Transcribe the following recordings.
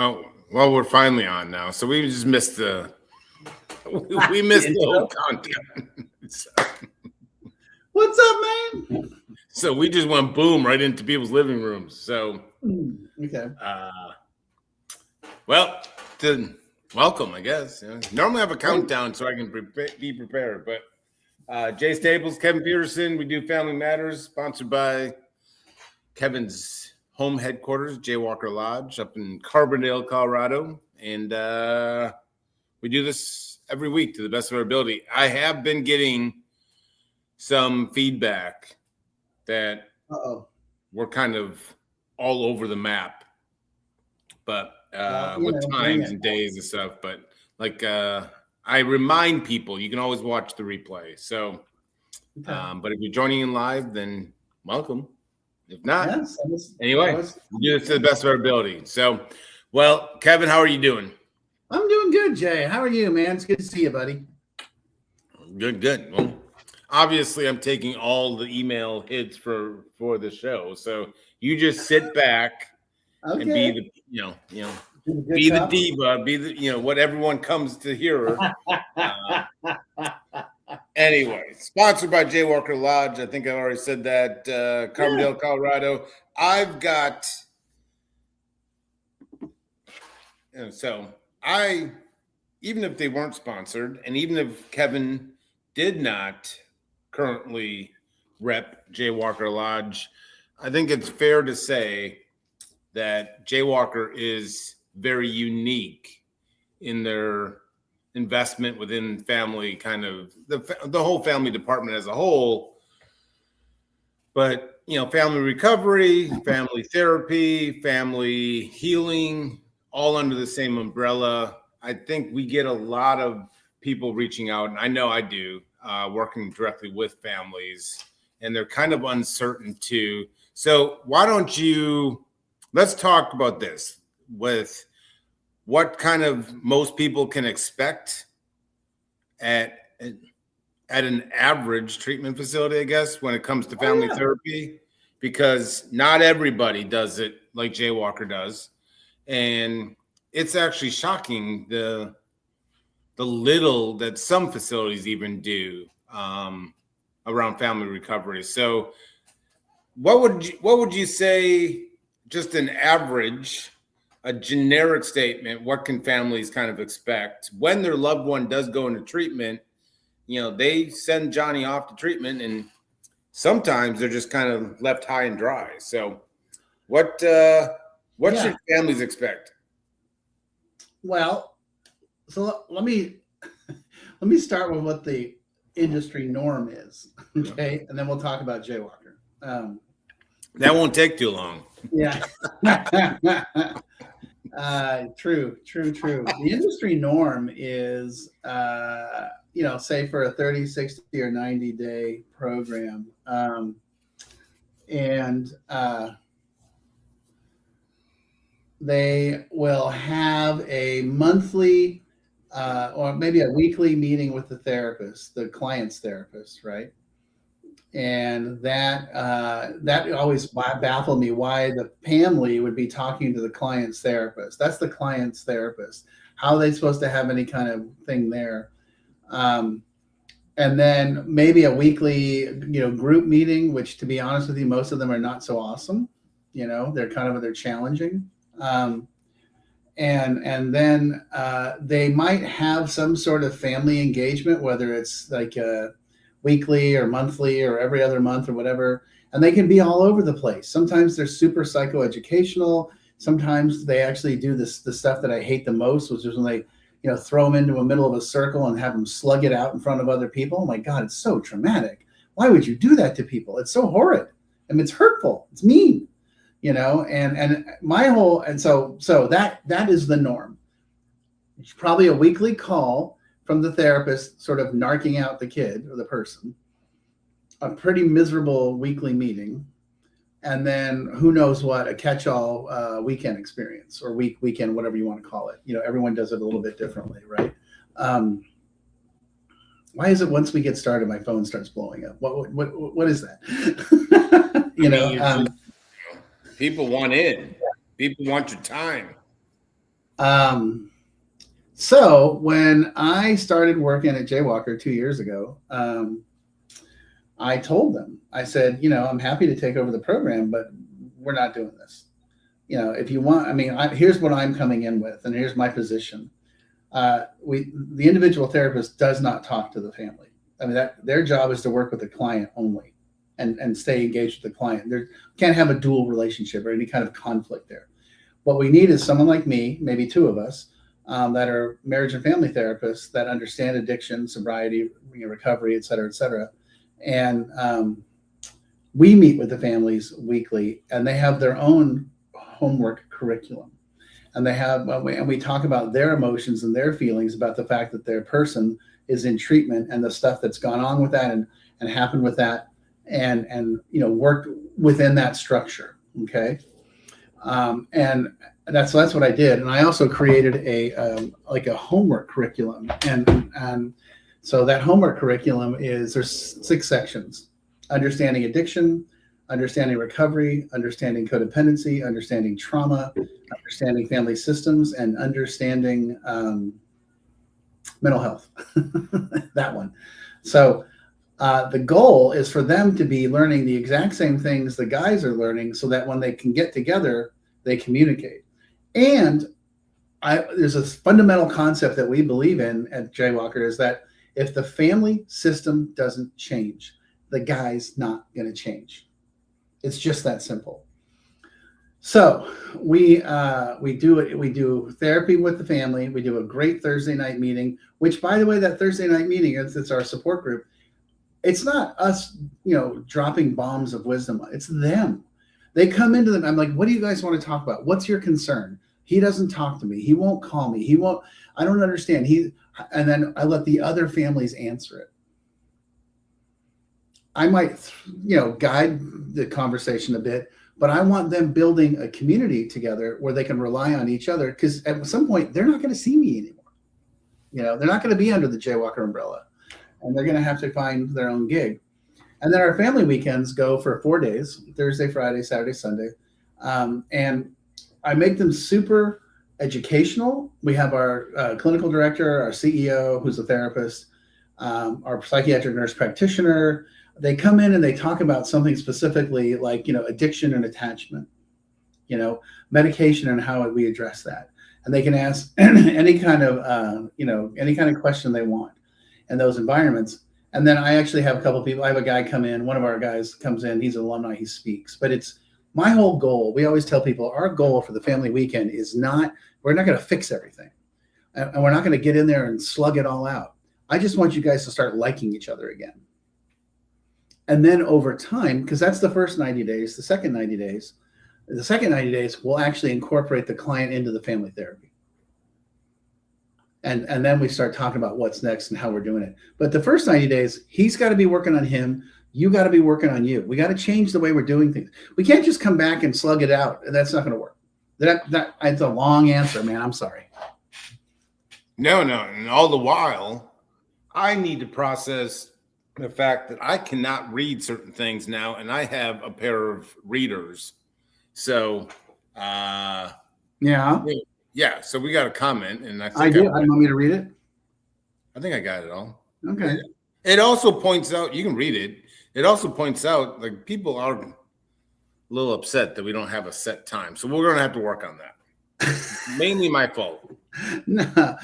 Oh, well, we're finally on now. So we just missed we missed the whole content. What's up, man? So we just went boom right into people's living rooms. So okay. Well, welcome, I guess. Normally I have a countdown so I can be prepared, but Jay Staples, Kevin Petersen, we do Family Matters, sponsored by Kevin's home headquarters, Jaywalker Lodge, up in Carbondale, Colorado. And we do this every week to the best of our ability. I have been getting some feedback that we're kind of all over the map, but with times and days and stuff. But like I remind people, you can always watch the replay. So, but if you're joining in live, then welcome. If not, anyway, we do this to the best of our ability. So, well, Kevin, how are you doing? I'm doing good, Jay. How are you, man? It's good to see you, buddy. Good. Well, obviously, I'm taking all the email hits for the show. So you just sit back and be the be the diva, be the what everyone comes to hear. Anyway, sponsored by Jaywalker Lodge. I think I already said that. Carbondale, Colorado. I've got, so even if they weren't sponsored, and even if Kevin did not currently rep Jaywalker Lodge, I think it's fair to say that Jaywalker is very unique in their investment within family, kind of the whole family department as a whole. But family recovery, family therapy, family healing, all under the same umbrella. I think we get a lot of people reaching out, and I know I do, working directly with families, and they're kind of uncertain too. So why don't let's talk about this with what kind of most people can expect at an average treatment facility, I guess, when it comes to family therapy, because not everybody does it like Jaywalker does. And it's actually shocking the little that some facilities even do around family recovery. So what would you say, just an average, a generic statement, what can families kind of expect when their loved one does go into treatment? They send Johnny off to treatment, and sometimes they're just kind of left high and dry. So what should families expect? Well, so let me start with what the industry norm is, okay? And then we'll talk about Jaywalker. That won't take too long. Yeah. True. The industry norm is, say for a 30, 60, or 90-day program. And they will have a monthly or maybe a weekly meeting with the therapist, the client's therapist, right? And that always baffled me, why the family would be talking to the client's therapist. That's the client's therapist. How are they supposed to have any kind of thing there? And then maybe a weekly, group meeting, which, to be honest with you, most of them are not so awesome. They're challenging. And then they might have some sort of family engagement, whether it's like a weekly or monthly or every other month or whatever, and they can be all over the place. Sometimes they're super psychoeducational. Sometimes they actually do the stuff that I hate the most, which is when they throw them into the middle of a circle and have them slug it out in front of other people. Oh my God, it's so traumatic. Why would you do that to people? It's so horrid. I mean, it's hurtful. It's mean. And my whole, and so that is the norm. It's probably a weekly call from the therapist, sort of narking out the kid or the person, a pretty miserable weekly meeting, and then who knows what, a catch-all weekend experience or weekend, whatever you want to call it. Everyone does it a little bit differently, right? Why is it once we get started, my phone starts blowing up? What is that? People want in. People want your time. So when I started working at Jaywalker 2 years ago, I told them, I said, I'm happy to take over the program, but we're not doing this. If you want, here's what I'm coming in with, and here's my position. The individual therapist does not talk to the family. Their job is to work with the client only, and stay engaged with the client. There can't have a dual relationship or any kind of conflict there. What we need is someone like me, maybe two of us, that are marriage and family therapists that understand addiction, sobriety, recovery, et cetera, and we meet with the families weekly, and they have their own homework curriculum. And we talk about their emotions and their feelings about the fact that their person is in treatment and the stuff that's gone on with that and happened with that, and work within that structure. Okay. And that's what I did. And I also created a homework curriculum. And so that homework curriculum there's 6 sections: understanding addiction, understanding recovery, understanding codependency, understanding trauma, understanding family systems, and understanding mental health. That one. So the goal is for them to be learning the exact same things the guys are learning, so that when they can get together, they communicate. And there's a fundamental concept that we believe in at Jaywalker, is that if the family system doesn't change, the guy's not going to change. It's just that simple. So we do therapy with the family. We do a great Thursday night meeting, which, by the way, that Thursday night meeting, it's our support group. It's not us, dropping bombs of wisdom. It's them. They come into them. I'm like, what do you guys want to talk about? What's your concern? He doesn't talk to me. He won't call me. I don't understand. And then I let the other families answer it. I might, guide the conversation a bit, but I want them building a community together where they can rely on each other, because at some point they're not going to see me anymore. They're not going to be under the Jaywalker umbrella, and they're going to have to find their own gig. And then our family weekends go for 4 days: Thursday, Friday, Saturday, Sunday. And I make them super educational. We have our clinical director, our CEO, who's a therapist, our psychiatric nurse practitioner. They come in and they talk about something specifically, like, addiction and attachment, medication, and how we address that. And they can ask any kind of question they want in those environments. And then I actually have a couple of people. I have a guy come in. One of our guys comes in. He's an alumni. He speaks. But it's my whole goal. We always tell people our goal for the family weekend is we're not going to fix everything. And we're not going to get in there and slug it all out. I just want you guys to start liking each other again. And then over time, because that's the first 90 days, the second 90 days we'll actually incorporate the client into the family therapy. And then we start talking about what's next and how we're doing it. But the first 90 days, he's got to be working on him. You got to be working on you. We got to change the way we're doing things. We can't just come back and slug it out. That's not going to work. That's a long answer, man. I'm sorry. No. And all the while, I need to process the fact that I cannot read certain things now, and I have a pair of readers. So, yeah. So we got a comment, and I do. I want me to read it. I think I got it all. Okay. It also points out, you can read it. It also points out, like, people are a little upset that we don't have a set time. So we're going to have to work on that. Mainly my fault. No,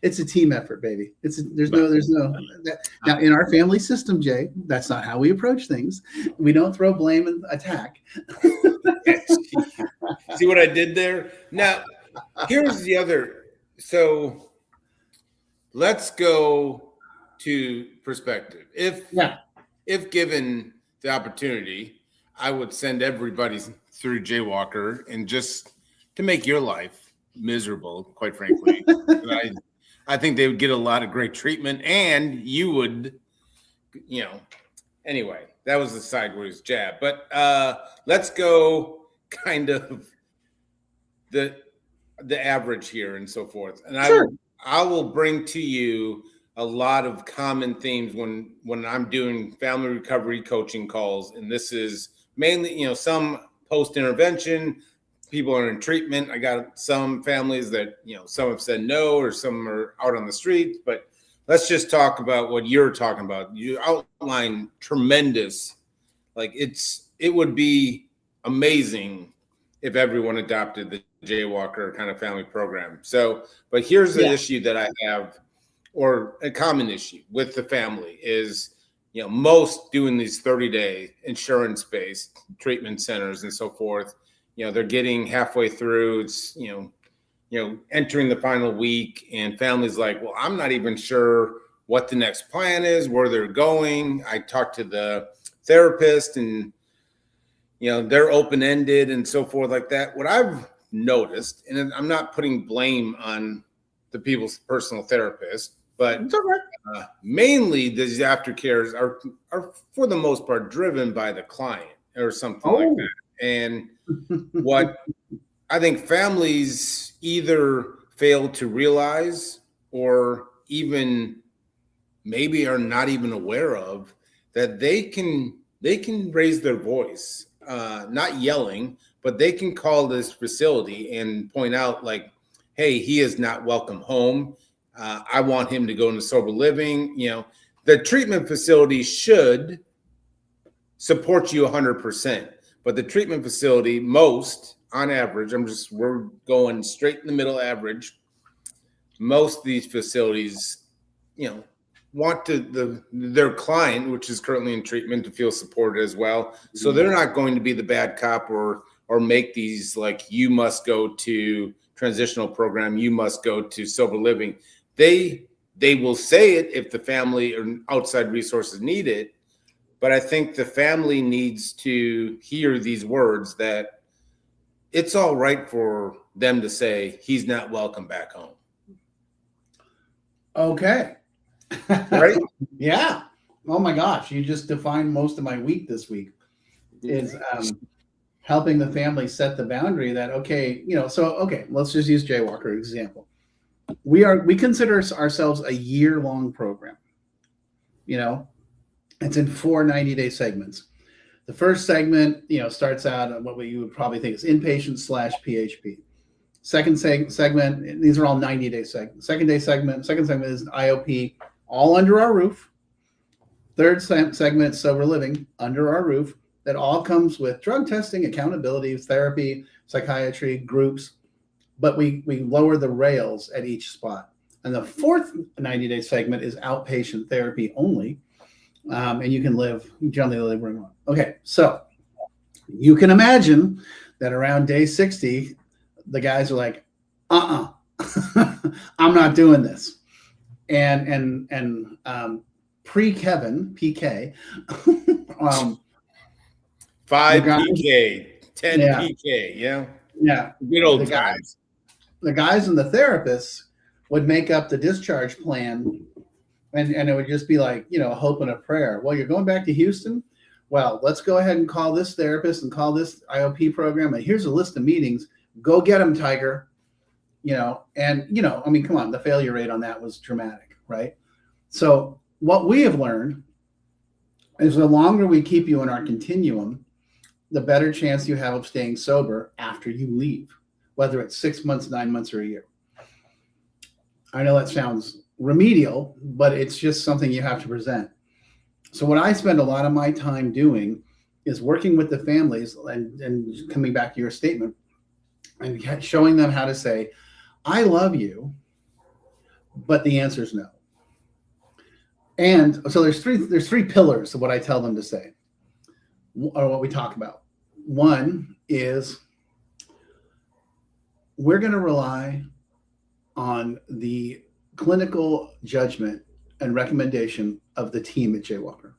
it's a team effort, baby. There's no. Now, in our family system, Jay, that's not how we approach things. We don't throw blame and attack. See what I did there? Now, here's the other. So let's go to perspective. If given the opportunity, I would send everybody through Jaywalker, and just to make your life miserable, quite frankly. I think they would get a lot of great treatment, and you would, anyway, that was the sideways jab. But let's go kind of the average here and so forth. And sure. I will bring to you a lot of common themes when I'm doing family recovery coaching calls. And this is mainly, some post-intervention, people are in treatment. I got some families that, some have said no, or some are out on the streets, but let's just talk about what you're talking about. You outline tremendous, like it would be amazing if everyone adopted the Jaywalker kind of family program. So, but here's the issue that I have, or a common issue with the family is, most doing these 30-day insurance-based treatment centers and so forth, they're getting halfway through, it's, entering the final week, and families like, well, I'm not even sure what the next plan is, where they're going. I talked to the therapist, and they're open-ended and so forth like that. What I've noticed, and I'm not putting blame on the people's personal therapist, but mainly these aftercares are for the most part driven by the client or something like that. And what I think families either fail to realize, or even maybe are not even aware of, that they can raise their voice, not yelling, but they can call this facility and point out, like, hey, he is not welcome home. I want him to go into sober living. The treatment facility should support you 100%, but the treatment facility, most on average, we're going straight in the middle average. Most of these facilities, want their client, which is currently in treatment, to feel supported as well. So they're not going to be the bad cop or make these like, you must go to transitional program, you must go to sober living. They will say it if the family or outside resources need it. But I think the family needs to hear these words, that it's all right for them to say, he's not welcome back home. Okay. Right? Yeah. Oh my gosh. You just defined most of my week this week, is helping the family set the boundary that, let's just use Jaywalker example. We consider ourselves a year-long program. It's in 4 90-day segments. The first segment, starts out at what you would probably think is inpatient / PHP. Second segment, these are all 90-day segments. Second segment is IOP, all under our roof. Third segment, sober living, under our roof. That all comes with drug testing, accountability, therapy, psychiatry, groups. But we lower the rails at each spot. And the fourth 90-day segment is outpatient therapy only. And you can generally live where you want. Okay, so you can imagine that around day 60, the guys are like, I'm not doing this. And pre-Kevin, PK, 5 PK, 10 PK, yeah, good old times. The guys and the therapists would make up the discharge plan, and it would just be like, a hope and a prayer. Well, you're going back to Houston? Well, let's go ahead and call this therapist and call this IOP program, and here's a list of meetings. Go get them, Tiger. Come on, the failure rate on that was dramatic, right? So what we have learned is the longer we keep you in our continuum, the better chance you have of staying sober after you leave, whether it's 6 months, 9 months, or a year. I know that sounds remedial, but it's just something you have to present. So what I spend a lot of my time doing is working with the families and coming back to your statement and showing them how to say, I love you, but the answer is no. And so there's three pillars of what I tell them to say, or what we talk about. One is, we're going to rely on the clinical judgment and recommendation of the team at Jaywalker.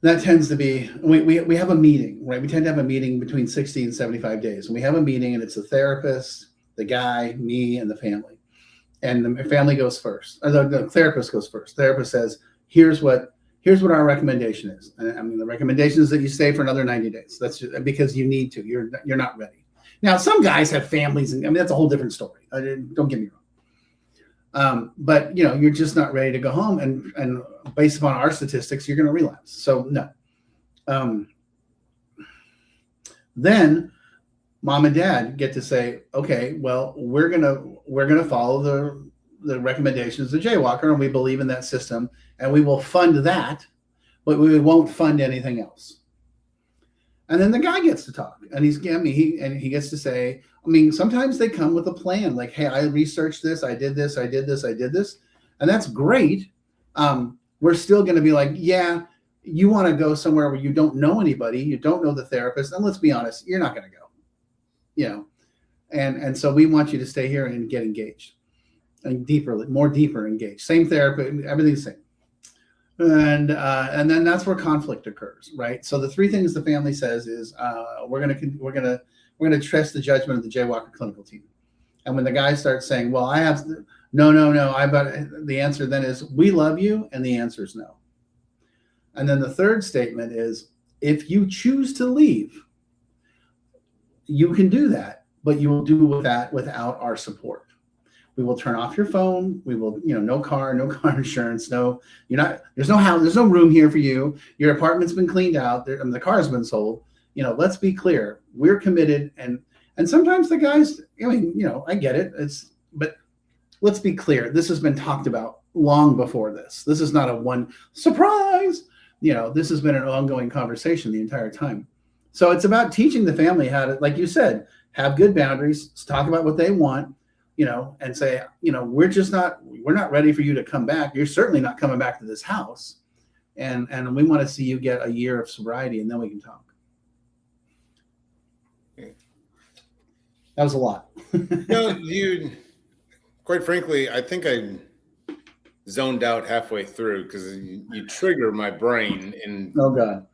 That tends to be, we have a meeting, right? We tend to have a meeting between 60 and 75 days. And we have a meeting, and it's the therapist, the guy, me, and the family. And the family goes first. Or the therapist goes first. The therapist says, here's what our recommendation is. And the recommendation is that you stay for another 90 days. That's just because you need to. You're not ready. Now, some guys have families, and that's a whole different story. Don't get me wrong. But you're just not ready to go home, and based upon our statistics, you're going to relapse. So no. Then mom and dad get to say, okay, well, we're gonna follow the recommendations of Jaywalker, and we believe in that system, and we will fund that, but we won't fund anything else. And then the guy gets to talk, and he gets to say, I mean, sometimes they come with a plan, like, hey, I researched this, I did this, and that's great. We're still going to be like, yeah, you want to go somewhere where you don't know anybody, you don't know the therapist, and let's be honest, you're not going to go, and so we want you to stay here and get engaged, and more deeper engaged. Same therapy, everything's the same. And then that's where conflict occurs, right? So the three things the family says is we're gonna trust the judgment of the Jaywalker clinical team. And when the guy starts saying, "Well, I have no," the answer then is, "We love you," and the answer is no. And then the third statement is, if you choose to leave, you can do that, but you will do that without our support. We will turn off your phone. We will, no car insurance. No, there's no house, there's no room here for you. Your apartment's been cleaned out. The car's been sold. Let's be clear. We're committed. And sometimes the guys, I get it. But let's be clear. This has been talked about long before this. This is not a one surprise. This has been an ongoing conversation the entire time. So it's about teaching the family how to, like you said, have good boundaries, talk about what they want, and say, we're not ready for you to come back. You're certainly not coming back to this house. And we want to see you get a year of sobriety, and then we can talk. That was a lot. Quite frankly, I think I zoned out halfway through because you trigger my brain. And oh God.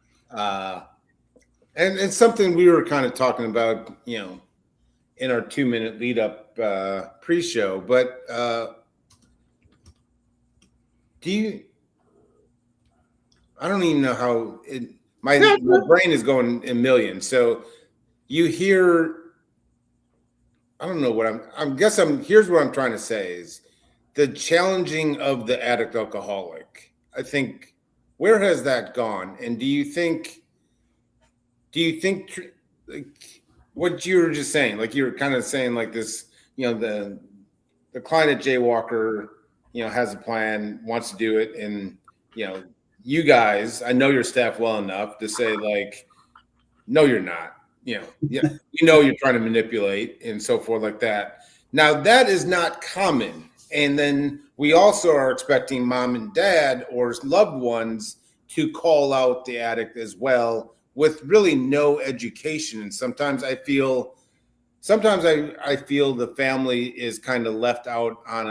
And it's something we were kind of talking about, in our 2-minute lead up pre-show, but I don't even know how my brain is going a million. So you hear, I don't know what here's what I'm trying to say is the challenging of the addict alcoholic. I think, where has that gone? And do you think like what you were just saying, like you were kind of saying like this, the client at Jaywalker, has a plan, wants to do it. And, you guys, I know your staff well enough to say like, no, you're not, you're trying to manipulate and so forth like that. Now that is not common. And then we also are expecting mom and dad or loved ones to call out the addict as well, with really no education. And sometimes I feel the family is kind of left out on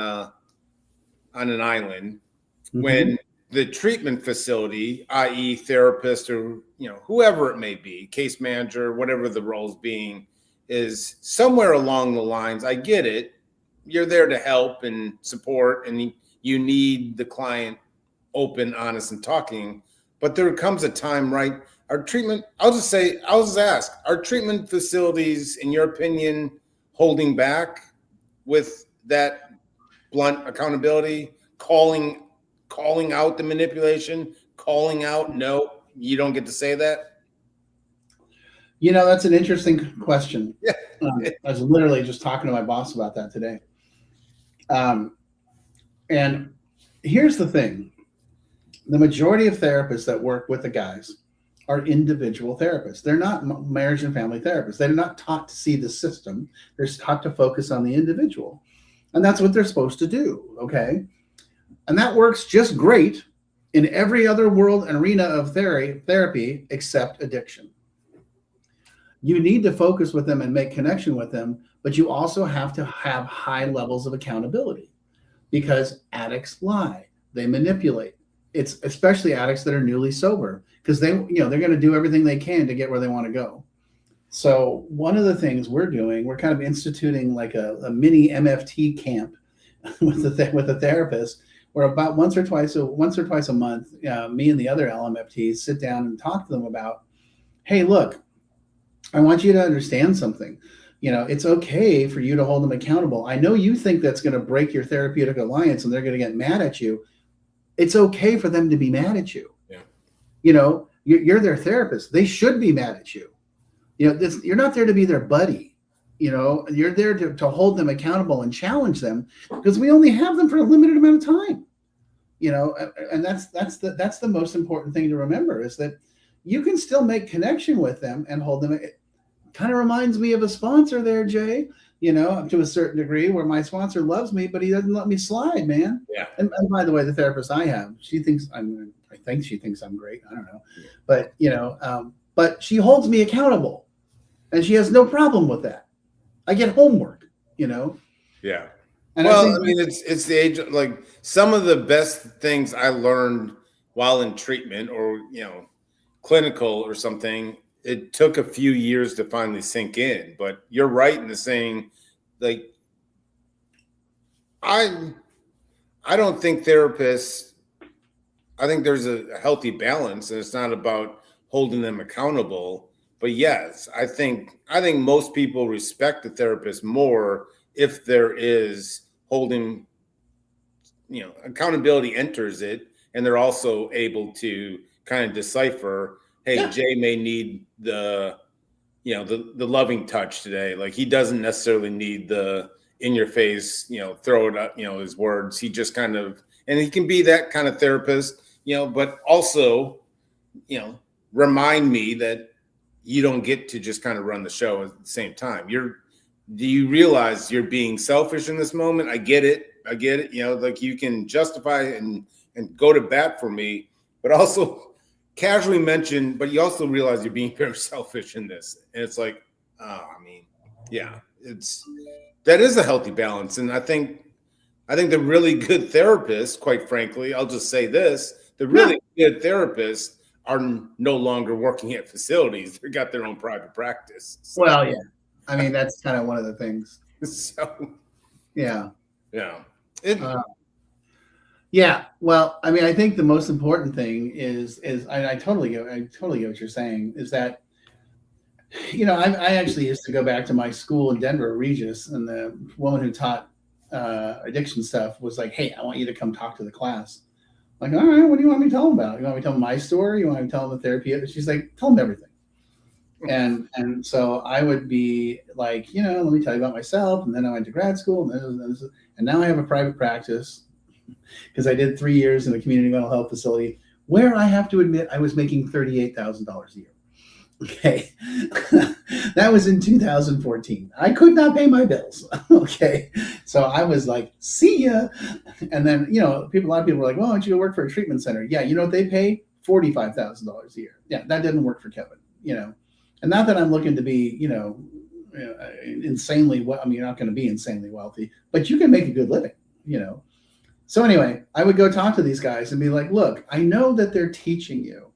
an island, mm-hmm. when the treatment facility, i.e. therapist or, whoever it may be, case manager, whatever the role's being, is somewhere along the lines. I get it. You're there to help and support, and you need the client open, honest, and talking. But there comes a time, right? Our treatment, I'll just ask, are treatment facilities, in your opinion, holding back with that blunt accountability, calling out the manipulation, calling out, no, you don't get to say that? That's an interesting question. Yeah. I was literally just talking to my boss about that today. And here's the thing. The majority of therapists that work with the guys are individual therapists. They're not marriage and family therapists. They're not taught to see the system. They're taught to focus on the individual. And that's what they're supposed to do, okay? And that works just great in every other world and arena of therapy except addiction. You need to focus with them and make connection with them, but you also have to have high levels of accountability, because addicts lie, they manipulate. It's especially addicts that are newly sober, because they're going to do everything they can to get where they want to go. So one of the things we're doing, we're kind of instituting like a mini MFT camp with a therapist, where about once or twice a month, me and the other LMFTs sit down and talk to them about, hey, look, I want you to understand something. It's okay for you to hold them accountable. I know you think that's going to break your therapeutic alliance and they're going to get mad at you. It's okay for them to be mad at you. Yeah. You're their therapist. They should be mad at you. You're not there to be their buddy. You're there to hold them accountable and challenge them, because we only have them for a limited amount of time. And that's the most important thing to remember, is that you can still make connection with them and hold them. It kind of reminds me of a sponsor there, Jay, to a certain degree, where my sponsor loves me, but he doesn't let me slide, man. Yeah. And by the way, the therapist I have, I think she thinks I'm great. I don't know. But she holds me accountable, and she has no problem with that. I get homework, Yeah. And I mean, it's the age. Like, some of the best things I learned while in treatment, or clinical or something, it took a few years to finally sink in. But you're right in the saying, like, I don't think therapists. I think there's a healthy balance, and it's not about holding them accountable. But yes, I think most people respect the therapist more if there is holding, accountability enters it, and they're also able to kind of decipher, hey, yeah, Jay may need the loving touch today. Like, he doesn't necessarily need the in your face, throw it up, his words. He just kind of, and he can be that kind of therapist, but also, remind me that you don't get to just kind of run the show at the same time. Do you realize you're being selfish in this moment? I get it. Like, you can justify and go to bat for me, but also casually mention, but you also realize you're being very selfish in this. And it's like, yeah, that is a healthy balance. And I think the really good therapists, quite frankly, I'll just say this, the really good therapists are no longer working at facilities. They've got their own private practice. So. Well, yeah. I mean, that's kind of one of the things. So, yeah. Yeah. Yeah. Well, I mean, I think the most important thing is I totally get what you're saying, is that, I actually used to go back to my school in Denver, Regis, and the woman who taught addiction stuff was like, hey, I want you to come talk to the class. I'm like, all right, what do you want me to tell them about? You want me to tell them my story? You want me to tell them the therapy? She's like, tell them everything. And so I would be like, let me tell you about myself. And then I went to grad school, and now I have a private practice, because I did 3 years in a community mental health facility, where I have to admit I was making $38,000 a year. Okay. That was in 2014. I could not pay my bills. Okay. So I was like, see ya. And then, a lot of people were like, well, why don't you go work for a treatment center? Yeah. You know what they pay? $45,000 a year. Yeah. That didn't work for Kevin, and not that I'm looking to be, insanely well. I mean, you're not going to be insanely wealthy, but you can make a good living, So anyway, I would go talk to these guys and be like, look, I know that they're teaching you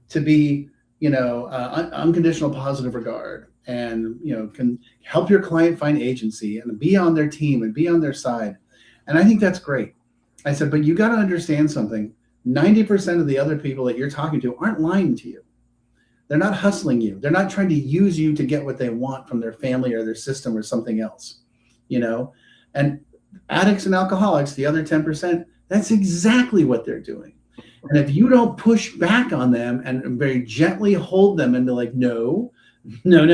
to be, unconditional positive regard, and, can help your client find agency and be on their team and be on their side. And I think that's great. I said, but you got to understand something. 90% of the other people that you're talking to aren't lying to you. They're not hustling you. They're not trying to use you to get what they want from their family or their system or something else, and addicts and alcoholics, the other 10%, that's exactly what they're doing. And if you don't push back on them and very gently hold them and be like, no, not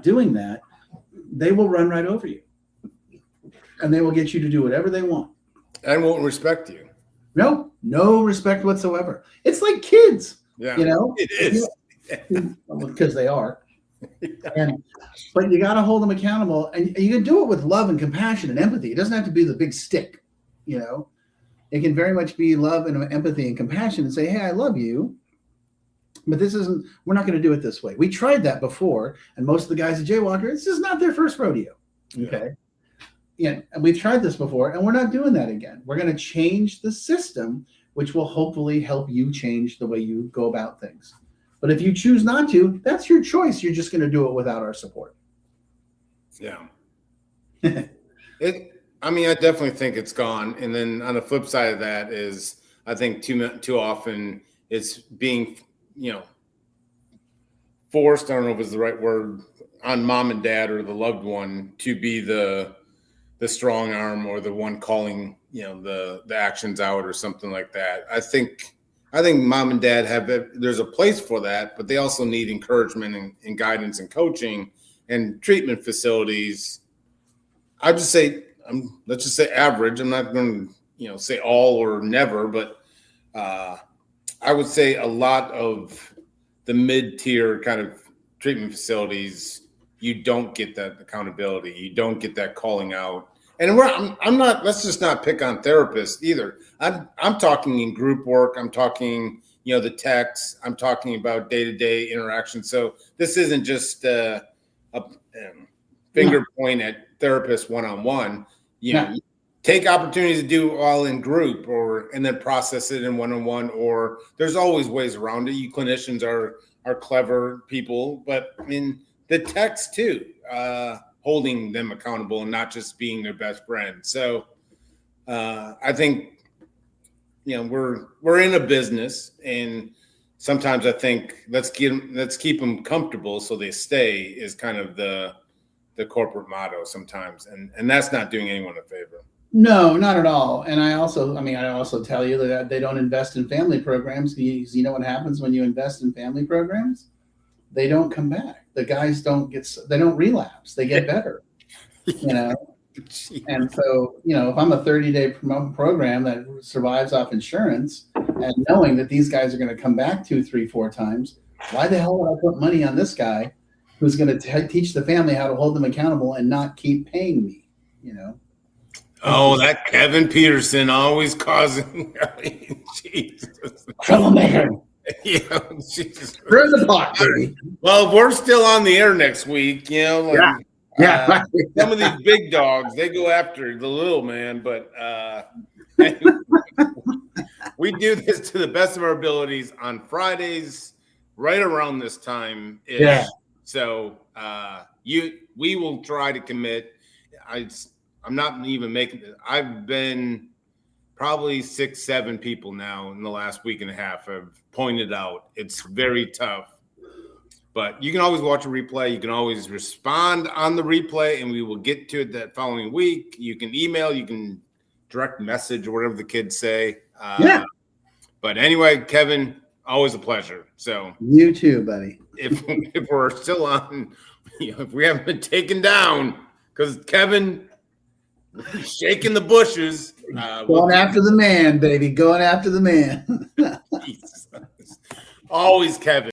doing that, they will run right over you. And they will get you to do whatever they want. And won't respect you. No respect whatsoever. It's like kids. Yeah, it is. Because they are. But you got to hold them accountable, and you can do it with love and compassion and empathy. It doesn't have to be the big stick, It can very much be love and empathy and compassion, and say, hey, I love you, but we're not going to do it this way. We tried that before, and most of the guys at Jaywalker, this is not their first rodeo. Okay. Yeah, and we've tried this before, and we're not doing that again. We're going to change the system, which will hopefully help you change the way you go about things. But if you choose not to, that's your choice. You're just going to do it without our support. Yeah. I definitely think it's gone. And then on the flip side of that is, I think too often it's being, forced, I don't know if it's the right word, on mom and dad or the loved one to be the strong arm or the one calling, the actions out or something like that. I think I think mom and dad there's a place for that, but they also need encouragement and guidance and coaching and treatment facilities. I just say, let's just say average. I'm not going to, say all or never, but I would say a lot of the mid-tier kind of treatment facilities, you don't get that accountability. You don't get that calling out. And I'm not. Let's just not pick on therapists either. I'm talking in group work. I'm talking, the techs. I'm talking about day-to-day interaction. So this isn't just a finger point at therapists one-on-one. Take opportunities to do all in group and then process it in one-on-one. Or there's always ways around it. You clinicians are clever people, but I mean the techs too. Holding them accountable and not just being their best friend. So I think, we're in a business, and sometimes I think let's keep them comfortable so they stay is kind of the corporate motto sometimes, and that's not doing anyone a favor. No, not at all. And I also tell you that they don't invest in family programs. You know what happens when you invest in family programs? They don't come back. The guys they don't relapse. They get better, And so, if I'm a 30-day program that survives off insurance and knowing that these guys are going to come back 2, 3, 4 times, why the hell would I put money on this guy who's going to teach the family how to hold them accountable and not keep paying me, Oh, that Kevin Petersen always causing Jesus. Troublemaker. Jesus. Stir the pot, baby. Well, we're still on the air next week, some of these big dogs, they go after the little man, but we do this to the best of our abilities on Fridays, right around this time. Yeah. So we will try to commit. I'm not even making it. I've been probably 6, 7 people now in the last week and a half have pointed out it's very tough, but you can always watch a replay. You can always respond on the replay, and we will get to it that following week. You can email, you can direct message, or whatever the kids say. But anyway, Kevin, always a pleasure. So you too, buddy. If we're still on, if we haven't been taken down, because Kevin shaking the bushes. Going after the man, baby. Going after the man. Always Kevin.